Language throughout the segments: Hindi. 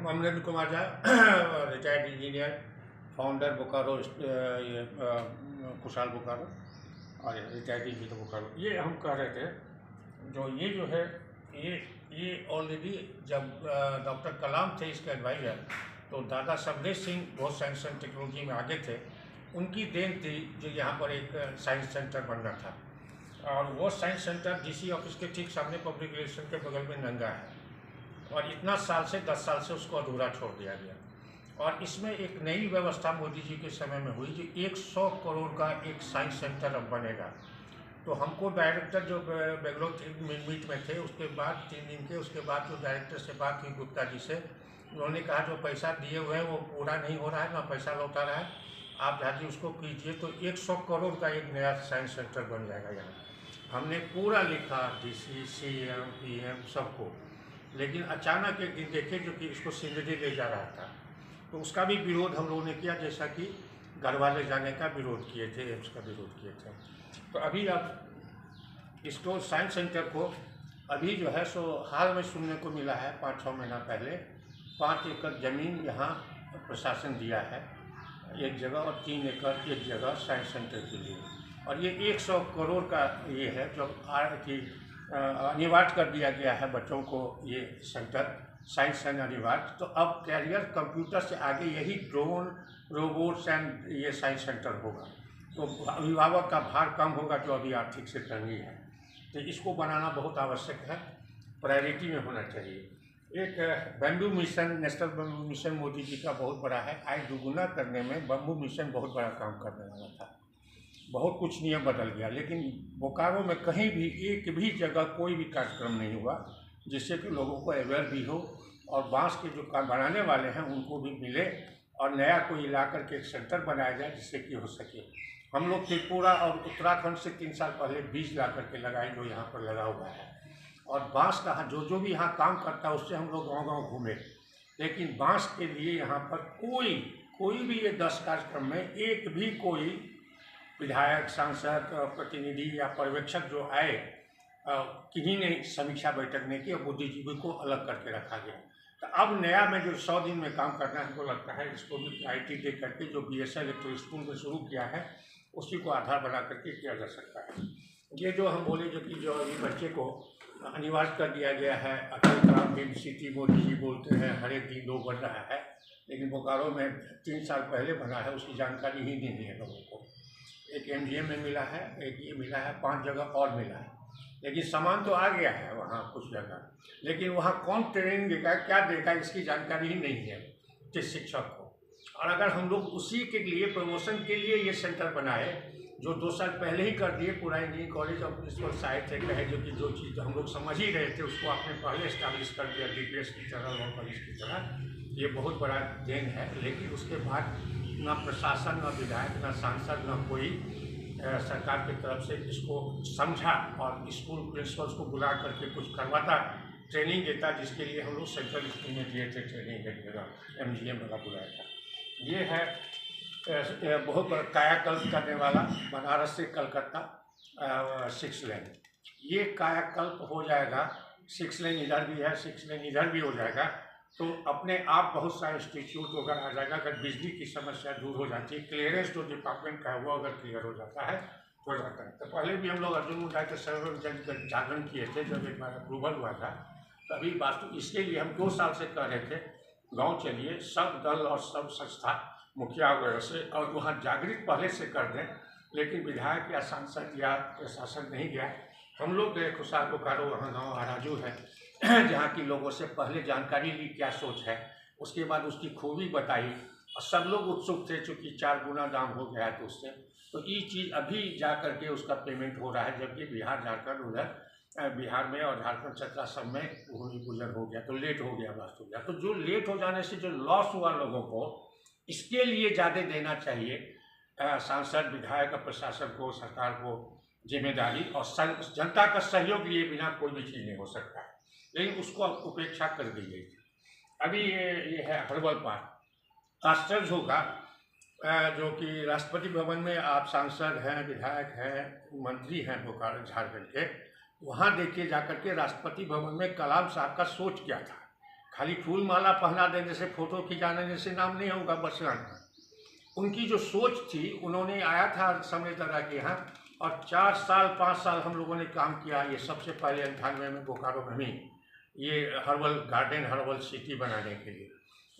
Amarendra Kumar Jha, retired engineer, founder Bokaro, ये खुशहाल बोकारो और रिटायर्ड इंजीनियर बोकारो। ये हम कह रहे थे जो है ये ऑलरेडी जब डॉक्टर कलाम थे इसके एडवाइजर, तो दादा सबनेश सिंह बहुत साइंस एंड टेक्नोलॉजी में आगे थे, उनकी देन थी जो यहाँ पर एक साइंस सेंटर बनना था। और वो साइंस सेंटर डीसी ऑफिस के ठीक सामने पब्लिक रिलेशन के बगल में नंगा है, और इतना साल से 10 साल से उसको अधूरा छोड़ दिया गया। और इसमें एक नई व्यवस्था मोदी जी के समय में हुई जो 100 करोड़ का एक साइंस सेंटर अब बनेगा। तो हमको डायरेक्टर जो बेंगलोर मीट में थे, उसके बाद 3 दिन के उसके बाद जो डायरेक्टर से बात हुई गुप्ता जी से, उन्होंने कहा जो पैसा दिए हुए हैं वो पूरा नहीं हो रहा है, ना पैसा लौटा रहा है, आप झा जी उसको कीजिए तो 100 करोड़ का एक नया साइंस सेंटर बन जाएगा यहाँ। हमने पूरा लिखा डीसी, सीएम, पीएम सबको, लेकिन अचानक एक दिन देखे जो कि इसको सिंदरी ले जा रहा था, तो उसका भी विरोध हम लोगों ने किया, जैसा कि घर वाले जाने का विरोध किए थे, एम्स का विरोध किए थे। तो अभी अब इसको साइंस सेंटर को अभी जो है सो हाल में सुनने को मिला है 5-6 महीना पहले 5 एकड़ ज़मीन यहाँ प्रशासन दिया है एक जगह, और 3 एकड़ एक जगह साइंस सेंटर के लिए। और ये 100 करोड़ का ये है जो अनिवार्य कर दिया गया है बच्चों को, ये सेंटर साइंस एंड अनिवार्य। तो अब कैरियर कंप्यूटर से आगे यही ड्रोन, रोबोट्स एंड ये साइंस सेंटर होगा, तो अभिभावक का भार कम होगा जो अभी आर्थिक से तंगी है। तो इसको बनाना बहुत आवश्यक है, प्रायोरिटी में होना चाहिए। एक bamboo mission, national bamboo mission Modi ji का बहुत बड़ा है, आय दुगुना करने में बम्बू मिशन बहुत बड़ा काम करने वाला था। बहुत कुछ नियम बदल गया, लेकिन बोकारो में कहीं भी एक भी जगह कोई भी कार्यक्रम नहीं हुआ जिससे कि लोगों को अवेयर भी हो और बांस के जो काम बनाने वाले हैं उनको भी मिले, और नया कोई ला करके एक सेंटर बनाया जाए जिससे कि हो सके। हम लोग त्रिपुरा और उत्तराखंड से 3 साल पहले बीज ला करके लगाए जो यहाँ पर लगा हुआ है, और बांस का जो भी यहाँ काम करता है उससे हम लोग गाँव-गाँव घूमे, लेकिन बांस के लिए यहाँ पर कोई भी ये 10 कार्यक्रम में एक भी कोई विधायक, सांसद, प्रतिनिधि या पर्यवेक्षक जो आए, किन्हीं ने समीक्षा बैठक नहीं की और बुद्धिजीवी को अलग करके रखा गया। तो अब नया में जो 100 दिन में काम करना है, हमको लगता है इसको भी प्रायोरिटी दे करके जो BSL इलेक्ट्रिक स्कूल में शुरू किया है उसी को आधार बना करके किया जा सकता है। ये जो हम बोले जो कि जो अभी बच्चे को अनिवार्य कर दिया गया है, अटल ग्राम फिल्म सिटी मोदी जी बोलते हैं हर एक दिन 2 बन रहा है, लेकिन बोकारो में 3 साल पहले बना है, उसकी जानकारी ही नहीं है लोगों को। एक MGM में मिला है, एक ये मिला है, 5 जगह और मिला है, लेकिन सामान तो आ गया है वहाँ कुछ जगह, लेकिन वहाँ कौन ट्रेनिंग देगा, क्या देगा, इसकी जानकारी ही नहीं है किस शिक्षक को। और अगर हम लोग उसी के लिए प्रमोशन के लिए ये सेंटर बनाए जो 2 साल पहले ही कर दिए, पूरा इंजीनियरिंग कॉलेज और प्रिंसिपल साहिब थे कहे जो कि जो चीज़ हम लोग समझ ही रहे थे उसको आपने पहले इस्टेब्लिश कर दिया DPS की तरह, लॉ कॉलेज की तरह, ये बहुत बड़ा देन है। लेकिन उसके बाद न प्रशासन, न विधायक, न सांसद, न कोई सरकार की तरफ से इसको समझा और स्कूल प्रिंसिपल्स को बुला करके कुछ करवाता, ट्रेनिंग देता, जिसके लिए हम लोग सेंट्रल स्कूल में दिए थे ट्रेनिंग एक जगह MGM वाला बुलाया था। ये है बहुत बड़ा कायाकल्प करने वाला बनारस से कलकत्ता 6 लेन। ये कायाकल्प हो जाएगा, 6 लेन इधर भी है, 6 लेन इधर भी हो जाएगा, तो अपने आप बहुत सारे इंस्टीट्यूट वगैरह आ जाएगा। अगर बिजली की समस्या दूर हो जाती है, क्लियरेंस जो डिपार्टमेंट का है वो अगर क्लियर हो जाता है हो जाता है। तो पहले भी हम लोग अर्जुन मुंडा के सर्वर जागरण किए थे जब एक बार अप्रूवल हुआ था, तभी वास्तु इसके लिए हम 2 साल से कह रहे थे गाँव चलिए, सब दल और सब संस्था मुखिया वगैरह से, और वहाँ जागृत पहले से कर दें, लेकिन विधायक या सांसद या प्रशासन नहीं गया। हम लोग गए खुशहाल बोकारो, वहाँ गाँव आराजू है, जहाँ की लोगों से पहले जानकारी ली क्या सोच है, उसके बाद उसकी खूबी बताई, और सब लोग उत्सुक थे चूँकि 4 गुना दाम हो गया है तो उससे, तो ये चीज़ अभी जा करके उसका पेमेंट हो रहा है, जबकि बिहार, झारखंड उधर बिहार में और झारखंड चतरा सब में भूमि पूजन हो गया, तो लेट हो गया वास्तु गया। तो जो लेट हो जाने से जो लॉस हुआ लोगों को, इसके लिए ज़्यादा देना चाहिए सांसद, विधायक, प्रशासन को, सरकार को जिम्मेदारी, और जनता का सहयोग लिए बिना कोई भी चीज़ नहीं हो सकता है, लेकिन उसको उपेक्षा कर दी गई थी। अभी ये है हर्बल पार्क, आश्चर्य होगा जो कि राष्ट्रपति भवन में आप सांसद हैं, विधायक हैं, मंत्री हैं बोकारो झारखंड के, वहाँ देखिए जाकर के राष्ट्रपति भवन में कलाम साहब का सोच क्या था, खाली फूल माला पहना देने से, फोटो खिंचाने से नाम नहीं होगा बसंत। उनकी जो सोच थी, उन्होंने आया था समय दादा के यहाँ और 4 साल 5 साल हम लोगों ने काम किया। ये सबसे पहले 98 में बोकारो में भी ये हर्बल गार्डन, हर्बल सिटी बनाने के लिए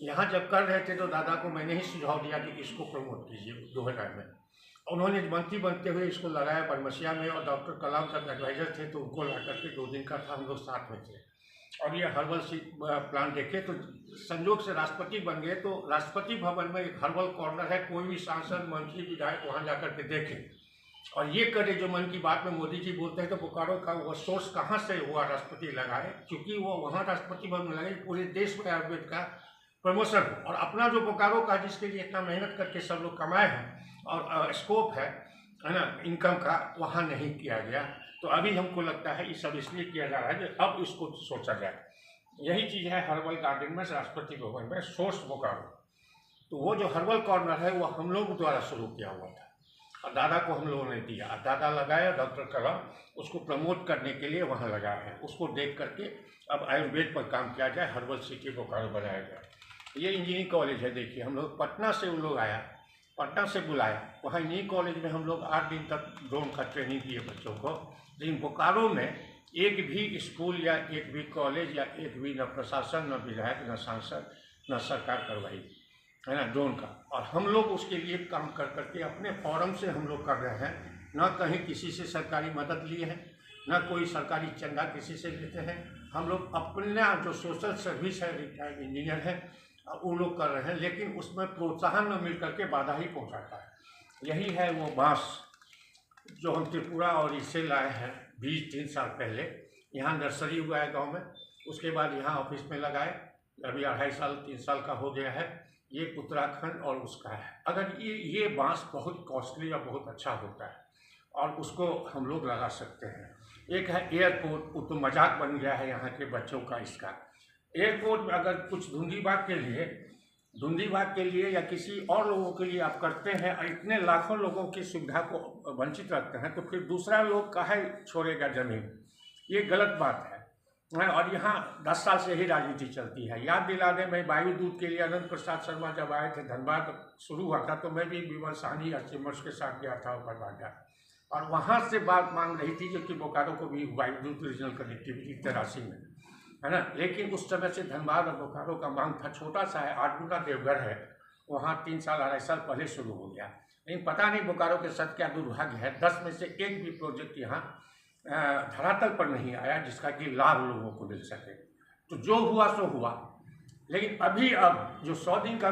यहाँ जब कर रहे थे तो दादा को मैंने ही सुझाव दिया कि इसको प्रमोट कीजिए 2000 में। उन्होंने मंत्री बनते हुए इसको लगाया बरमसिया में, और डॉक्टर कलाम जब एडवाइजर थे तो उनको ला करके 2 दिन का था, हम लोग साथ में थे। और ये हर्बल प्लांट देखे तो संयोग से राष्ट्रपति बन गए, तो राष्ट्रपति भवन में एक हर्बल कॉर्नर है, कोई भी सांसद मंत्री विधायक वहाँ जा करके देखे और ये करे जो मन की बात में मोदी जी बोलते हैं। तो बोकारो का वो सोर्स कहाँ से हुआ, राष्ट्रपति लगाए, क्योंकि वो वहाँ राष्ट्रपति भवन में लगे पूरे देश में आयुर्वेद का प्रमोशन हो। और अपना जो बोकारो का, जिसके लिए इतना मेहनत करके सब लोग कमाए हैं और स्कोप है ना इनकम का, वहाँ नहीं किया गया। तो अभी हमको लगता है ये सब इसलिए किया जा रहा है कि अब इसको सोचा जाए। यही चीज़ है हर्बल गार्डन में, राष्ट्रपति भवन में, सोर्स बोकारो। तो वो जो हर्बल कॉर्नर है वो हम लोग द्वारा शुरू किया हुआ था और दादा को हम लोगों ने दिया, दादा लगाया, डॉक्टर कलाम उसको प्रमोट करने के लिए वहाँ लगाया है। उसको देख करके अब आयुर्वेद पर काम किया जाए, हर्बल सिटी बोकारो बनाया जाए। ये इंजीनियरिंग कॉलेज है, देखिए हम लोग पटना से उन लोग आया, पटना से बुलाया, वहाँ इंजीनियरिंग कॉलेज में हम लोग 8 दिन तक ड्रोन का ट्रेनिंग दिए बच्चों को। लेकिन बोकारो में एक भी स्कूल या एक भी कॉलेज या एक भी न प्रशासन, न विधायक, न सांसद, न सरकार करवाई है ना ड्रोन का। और हम लोग उसके लिए काम कर करके अपने फॉरम से हम लोग कर रहे हैं, न कहीं किसी से सरकारी मदद लिए हैं, न कोई सरकारी चंदा किसी से लेते हैं। हम लोग अपना जो सोशल सर्विस है, रिटायर्ड इंजीनियर है, वो लोग कर रहे हैं, लेकिन उसमें प्रोत्साहन न मिल करके बाधा ही पहुंचाता है। यही है वो बांस जो हम त्रिपुरा और इससे लाए हैं 20-3 साल पहले। यहाँ नर्सरी हुआ है गांव में, उसके बाद यहाँ ऑफिस में लगाए, अभी 2.5 साल 3 साल का हो गया है। ये उत्तराखंड और उसका है। अगर ये बांस बहुत कॉस्टली और बहुत अच्छा होता है और उसको हम लोग लगा सकते हैं। एक है एयरपोर्ट, वो तो मजाक बन गया है यहाँ के बच्चों का। इसका एयरपोर्ट में अगर कुछ धुंधीबाग के लिए या किसी और लोगों के लिए आप करते हैं और इतने लाखों लोगों की सुविधा को वंचित रखते हैं, तो फिर दूसरा लोग काहे छोड़ेगा ज़मीन? ये गलत बात है। और यहाँ 10 साल से ही राजनीति चलती है। याद दिला दें, मैं वायुदूत के लिए अनंत प्रसाद शर्मा जब आए थे, धनबाद शुरू हुआ था, तो मैं भी विमल साहनी या चिमर्स के साथ गया था ऊपर बाजा, और वहाँ से बात मांग रही थी जो कि बोकारो को भी वायुदूत रीजनल कनेक्टिविटी 83 में, है ना। लेकिन उस समय से धनबाद और बोकारो का मांग था, छोटा सा है, 8 गुना देवघर है, वहाँ 3 साल 2.5 साल पहले शुरू हो गया। लेकिन पता नहीं बोकारो के साथ क्या दुर्भाग्य है, 10 में से एक भी प्रोजेक्ट यहाँ धरातल पर नहीं आया जिसका कि लाभ लोगों को मिल सके। तो जो हुआ सो हुआ। लेकिन अभी अब जो 100 दिन का